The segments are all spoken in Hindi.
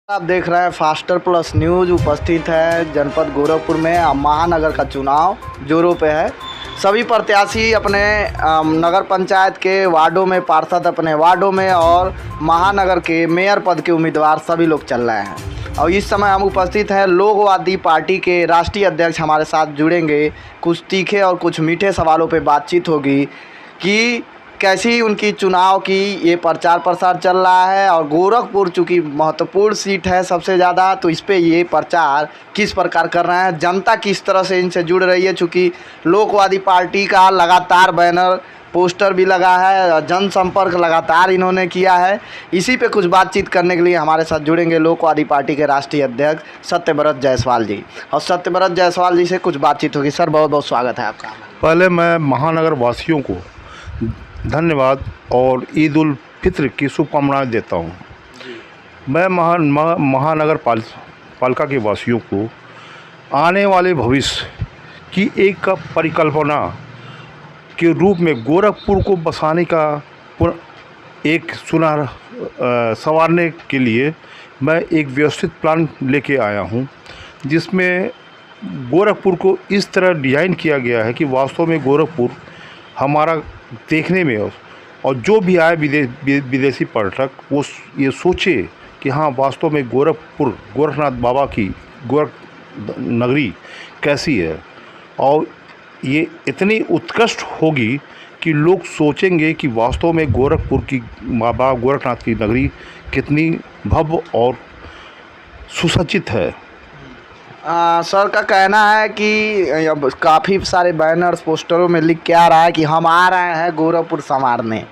आप देख रहे हैं फास्टर प्लस न्यूज़। उपस्थित है जनपद गोरखपुर में महानगर का चुनाव जोरों पे है। सभी प्रत्याशी अपने नगर पंचायत के वार्डों में, पार्षद अपने वार्डों में और महानगर के मेयर पद के उम्मीदवार सभी लोग चल रहे हैं। और इस समय हम उपस्थित हैं, लोकवादी पार्टी के राष्ट्रीय अध्यक्ष हमारे साथ जुड़ेंगे। कुछ तीखे और कुछ मीठे सवालों पे बातचीत होगी कि कैसी उनकी चुनाव की ये प्रचार प्रसार चल रहा है और गोरखपुर चूँकि महत्वपूर्ण सीट है सबसे ज़्यादा, तो इस पे ये प्रचार किस प्रकार कर रहे हैं, जनता किस तरह से इनसे जुड़ रही है। चूँकि लोकवादी पार्टी का लगातार बैनर पोस्टर भी लगा है, जनसंपर्क लगातार इन्होंने किया है। इसी पे कुछ बातचीत करने के लिए हमारे साथ जुड़ेंगे लोकवादी पार्टी के राष्ट्रीय अध्यक्ष सत्यव्रत जायसवाल जी। और सत्यव्रत जायसवाल जी से कुछ बातचीत होगी। सर, बहुत बहुत स्वागत है आपका। पहले मैं महानगर वासियों को धन्यवाद और ईद उल फित्र की शुभकामनाएं देता हूं। मैं महानगर पालिका के वासियों को आने वाले भविष्य की एक परिकल्पना के रूप में गोरखपुर को बसाने का एक संवारने के लिए मैं एक व्यवस्थित प्लान लेके आया हूं, जिसमें गोरखपुर को इस तरह डिज़ाइन किया गया है कि वास्तव में गोरखपुर हमारा देखने में और जो भी आए विदेशी पर्यटक वो ये सोचे कि हाँ, वास्तव में गोरखपुर, गोरखनाथ बाबा की गोरख नगरी कैसी है। और ये इतनी उत्कृष्ट होगी कि लोग सोचेंगे कि वास्तव में गोरखपुर की बाबा गोरखनाथ की नगरी कितनी भव्य और सुसज्जित है। सर का कहना है कि अब काफ़ी सारे बैनर्स पोस्टरों में लिख के आ रहा है कि हम आ रहे हैं गोरखपुर संवारने,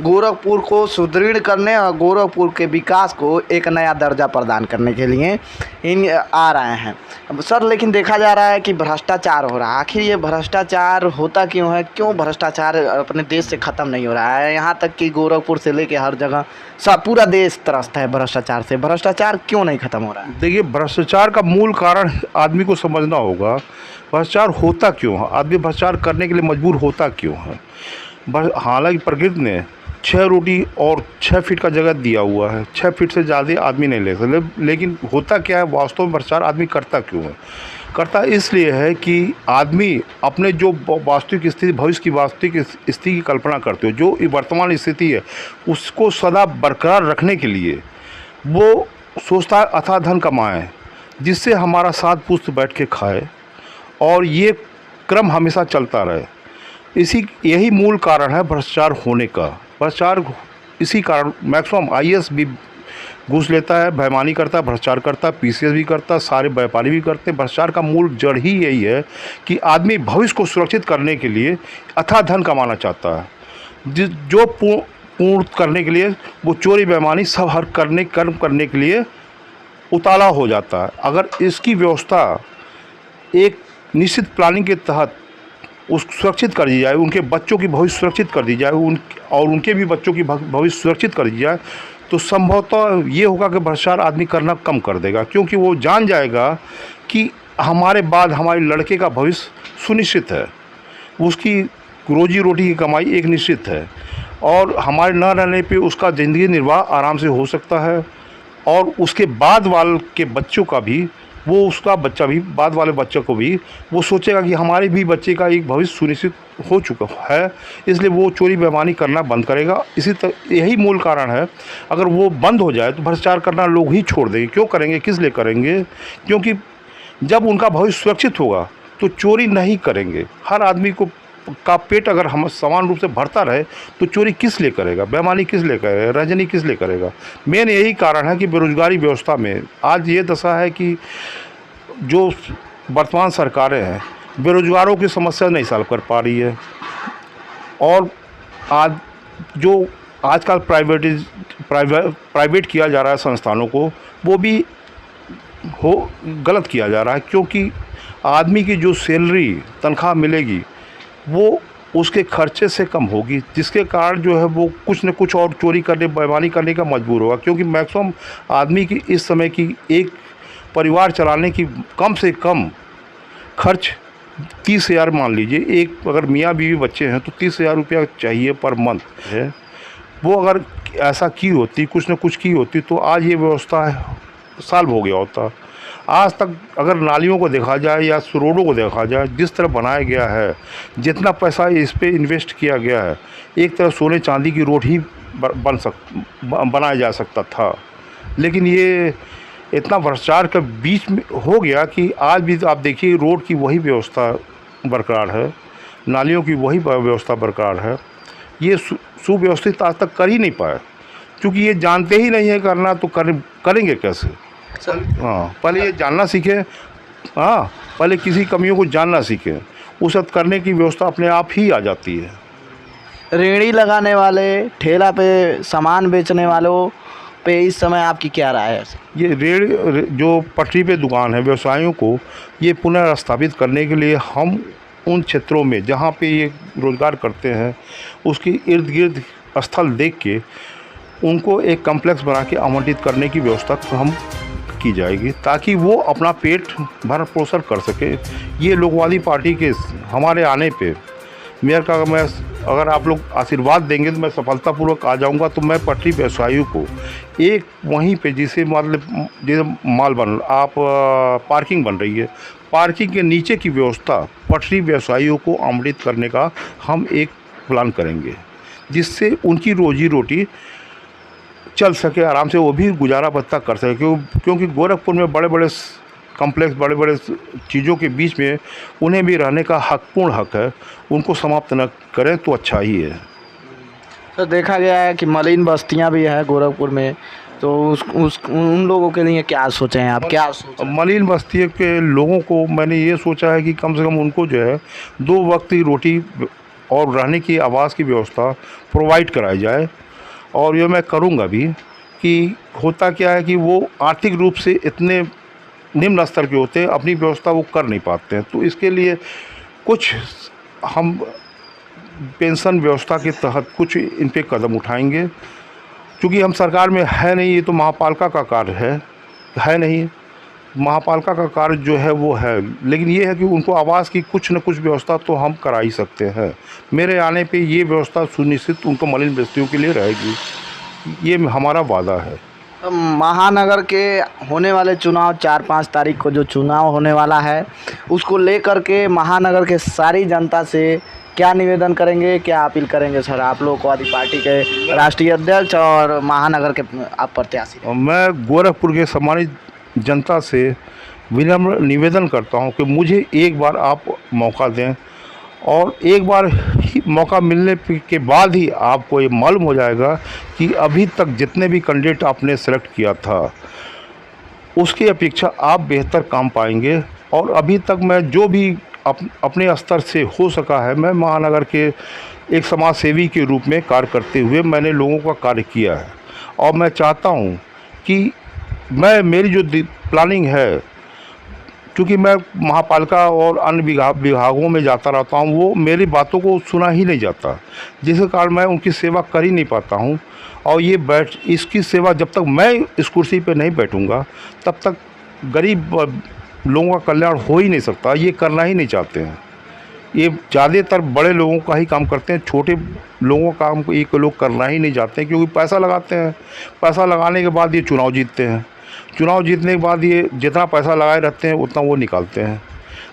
गोरखपुर को सुदृढ़ करने और गोरखपुर के विकास को एक नया दर्जा प्रदान करने के लिए इन आ रहे हैं। अब सर, लेकिन देखा जा रहा है कि भ्रष्टाचार हो रहा है। आखिर ये भ्रष्टाचार होता क्यों है? क्यों भ्रष्टाचार अपने देश से ख़त्म नहीं हो रहा है? यहाँ तक कि गोरखपुर से लेके हर जगह सब पूरा देश त्रस्त है भ्रष्टाचार से। भ्रष्टाचार क्यों नहीं ख़त्म हो रहा है? देखिए, भ्रष्टाचार का मूल कारण आदमी को समझना होगा। भ्रष्टाचार होता क्यों है, आदमी भ्रष्टाचार करने के लिए मजबूर होता क्यों है। हालांकि प्रकृति ने 6 रोटी और 6 फीट का जगह दिया हुआ है, 6 फीट से ज़्यादा आदमी नहीं ले सकते। लेकिन होता क्या है, वास्तव में भ्रष्टाचार आदमी करता क्यों है? करता इसलिए है कि आदमी अपने जो वास्तविक स्थिति, भविष्य की वास्तविक स्थिति की कल्पना करते हो, जो वर्तमान स्थिति है उसको सदा बरकरार रखने के लिए वो सोचता है अथाह धन कमाए, जिससे हमारा 7 पुश्त बैठ के खाए और ये क्रम हमेशा चलता रहे। यही मूल कारण है भ्रष्टाचार होने का। भ्रष्टाचार इसी कारण मैक्सिमम IAS भी घूस लेता है, बेईमानी करता है, भ्रष्टाचार करता है, PCS भी करता है, सारे व्यापारी भी करते हैं। भ्रष्टाचार का मूल जड़ ही यही है कि आदमी भविष्य को सुरक्षित करने के लिए अथाह धन कमाना चाहता है, जो पूर्ण करने के लिए वो चोरी बेईमानी सब हर कर्म करने के लिए उतावला हो जाता है। अगर इसकी व्यवस्था एक निश्चित प्लानिंग के तहत सुरक्षित कर दी जाए, उनके बच्चों की भविष्य सुरक्षित कर दी जाए, और उनके भी बच्चों की भविष्य सुरक्षित कर दी जाए, तो संभवतः ये होगा कि भ्रष्टाचार आदमी करना कम कर देगा। क्योंकि वो जान जाएगा कि हमारे बाद हमारे लड़के का भविष्य सुनिश्चित है, उसकी रोजी रोटी की कमाई एक निश्चित है, और हमारे न रहने पे उसका ज़िंदगी निर्वाह आराम से हो सकता है। और उसके बाद वाले के बच्चों का भी, वो उसका बच्चा भी, बाद वाले बच्चों को भी वो सोचेगा कि हमारे भी बच्चे का एक भविष्य सुनिश्चित हो चुका है, इसलिए वो चोरी बेईमानी करना बंद करेगा। यही मूल कारण है। अगर वो बंद हो जाए तो भ्रष्टाचार करना लोग ही छोड़ देंगे। क्यों करेंगे, किस लिए करेंगे? क्योंकि जब उनका भविष्य सुरक्षित होगा तो चोरी नहीं करेंगे। हर आदमी का पेट अगर हम समान रूप से भरता रहे तो चोरी किस लिए करेगा, बेईमानी किस लिए करेगा, रजनी किस लिए करेगा। मेन यही कारण है कि बेरोजगारी व्यवस्था में आज ये दशा है कि जो वर्तमान सरकारें हैं बेरोजगारों की समस्या नहीं सॉल्व कर पा रही है। और आज जो आजकल प्राइवेट किया जा रहा है संस्थानों को, वो भी गलत किया जा रहा है। क्योंकि आदमी की जो सैलरी तनख्वाह मिलेगी वो उसके खर्चे से कम होगी, जिसके कारण जो है वो कुछ न कुछ और चोरी करने, बेईमानी करने का मजबूर होगा। क्योंकि मैक्सिमम आदमी की इस समय की एक परिवार चलाने की कम से कम खर्च 30,000 मान लीजिए। एक अगर मियाँ बीवी बच्चे हैं तो 30,000 रुपया चाहिए पर मंथ है। वो अगर ऐसा की होती, कुछ न कुछ की होती, तो आज ये व्यवस्था साल हो गया होता। आज तक अगर नालियों को देखा जाए या रोडों को देखा जाए, जिस तरह बनाया गया है, जितना पैसा इस पे इन्वेस्ट किया गया है, एक तरह सोने चांदी की रोड ही बनाया जा सकता था। लेकिन ये इतना भ्रष्टाचार के बीच में हो गया कि आज भी आप देखिए रोड की वही व्यवस्था बरकरार है, नालियों की वही व्यवस्था बरकरार है। ये सुव्यवस्थित आज तक कर ही नहीं पाए, क्योंकि ये जानते ही नहीं है करना, तो करेंगे कैसे? हाँ, पहले ये जानना सीखें। हाँ, पहले किसी कमियों को जानना सीखें, उस सब करने की व्यवस्था अपने आप ही आ जाती है। रेहड़ी लगाने वाले, ठेला पे सामान बेचने वालों पे इस समय आपकी क्या राय है? ये जो पटरी पे दुकान है, व्यवसायियों को ये पुनर्स्थापित करने के लिए हम उन क्षेत्रों में जहाँ पे ये रोज़गार करते हैं उसके इर्द गिर्द स्थल देख के उनको एक कॉम्प्लेक्स बना के आवंटित करने की व्यवस्था हम की जाएगी, ताकि वो अपना पेट भरण पोषण कर सके। ये लोकवादी पार्टी के हमारे आने पे मेयर का मैं अगर आप लोग आशीर्वाद देंगे तो मैं सफलतापूर्वक आ जाऊंगा। तो मैं पटरी व्यवसायियों को एक वहीं पे जैसे माल बन आप पार्किंग बन रही है, पार्किंग के नीचे की व्यवस्था पटरी व्यवसायियों को आवंटित करने का हम एक प्लान करेंगे, जिससे उनकी रोजी रोटी चल सके, आराम से वो भी गुजारा भत्ता कर सके। क्योंकि गोरखपुर में बड़े बड़े कॉम्प्लेक्स, बड़े बड़े चीज़ों के बीच में उन्हें भी रहने का पूर्ण हक है, उनको समाप्त न करें तो अच्छा ही है। तो देखा गया है कि मलिन बस्तियां भी है गोरखपुर में, तो उन लोगों के लिए क्या सोचे हैं आप? क्या सोचे? मलिन बस्ती के लोगों को मैंने ये सोचा है कि कम से कम उनको जो है 2 वक्त की रोटी और रहने की आवास की व्यवस्था प्रोवाइड कराई जाए। और ये मैं करूँगा भी कि होता क्या है कि वो आर्थिक रूप से इतने निम्न स्तर के होते हैं, अपनी व्यवस्था वो कर नहीं पाते हैं। तो इसके लिए कुछ हम पेंशन व्यवस्था के तहत कुछ इन पे कदम उठाएंगे। क्योंकि हम सरकार में है नहीं, ये तो महापालिका का कार्य है नहीं, महापालिका का कार्य जो है वो है। लेकिन ये है कि उनको आवास की कुछ न कुछ व्यवस्था तो हम करा ही सकते हैं। मेरे आने पे ये व्यवस्था सुनिश्चित उनको मलिन बस्तियों के लिए रहेगी, ये हमारा वादा है। महानगर के होने वाले चुनाव 4-5 तारीख को जो चुनाव होने वाला है, उसको लेकर के महानगर के सारी जनता से क्या निवेदन करेंगे, क्या अपील करेंगे सर, आप लोकवादी पार्टी के राष्ट्रीय अध्यक्ष और महानगर के आप प्रत्याशी? मैं गोरखपुर के सम्मानित जनता से विनम्र निवेदन करता हूं कि मुझे एक बार आप मौका दें, और एक बार ही मौका मिलने के बाद ही आपको ये मालूम हो जाएगा कि अभी तक जितने भी कैंडिडेट आपने सेलेक्ट किया था उसकी अपेक्षा आप बेहतर काम पाएंगे। और अभी तक मैं जो भी अपने स्तर से हो सका है, मैं महानगर के एक समाज सेवी के रूप में कार्य करते हुए मैंने लोगों का कार्य किया है। और मैं चाहता हूँ कि मेरी जो प्लानिंग है, क्योंकि मैं महापालिका और अन्य विभागों में जाता रहता हूँ, वो मेरी बातों को सुना ही नहीं जाता, जिसके कारण मैं उनकी सेवा कर ही नहीं पाता हूँ। और इसकी सेवा जब तक मैं इस कुर्सी पे नहीं बैठूँगा तब तक गरीब लोगों का कल्याण हो ही नहीं सकता। ये करना ही नहीं चाहते हैं, ये ज़्यादातर बड़े लोगों का ही काम करते हैं, छोटे लोगों का काम ये लोग करना ही नहीं चाहते हैं। क्योंकि पैसा लगाते हैं, पैसा लगाने के बाद ये चुनाव जीतते हैं, चुनाव जीतने के बाद ये जितना पैसा लगाए रहते हैं उतना वो निकालते हैं,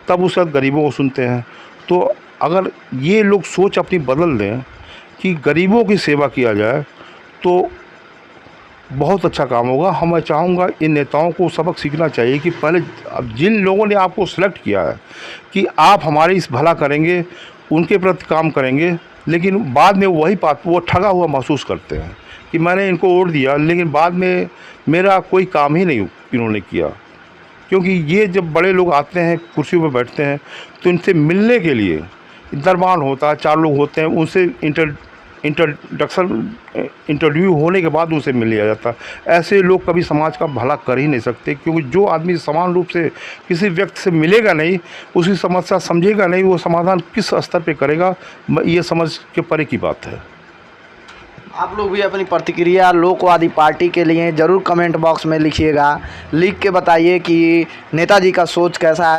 तब उसके बाद गरीबों को सुनते हैं। तो अगर ये लोग सोच अपनी बदल दें कि गरीबों की सेवा किया जाए तो बहुत अच्छा काम होगा। मैं चाहूँगा इन नेताओं को सबक सीखना चाहिए कि पहले जिन लोगों ने आपको सेलेक्ट किया है कि आप हमारे इस भला करेंगे, उनके प्रति काम करेंगे, लेकिन बाद में वही बात वो ठगा हुआ महसूस करते हैं कि मैंने इनको वोट दिया लेकिन बाद में मेरा कोई काम ही नहीं इन्होंने किया। क्योंकि ये जब बड़े लोग आते हैं कुर्सियों पर बैठते हैं तो इनसे मिलने के लिए दरबार होता है, 4 लोग होते हैं, उनसे इंटरव्यू होने के बाद उनसे मिल लिया जाता। ऐसे लोग कभी समाज का भला कर ही नहीं सकते, क्योंकि जो आदमी समान रूप से किसी व्यक्ति से मिलेगा नहीं, उसकी समस्या समझेगा नहीं, वो समाधान किस स्तर पे करेगा, ये समझ के परे की बात है। आप लोग भी अपनी प्रतिक्रिया लोकवादी पार्टी के लिए ज़रूर कमेंट बॉक्स में लिखिएगा, लिख के बताइए कि नेताजी का सोच कैसा है।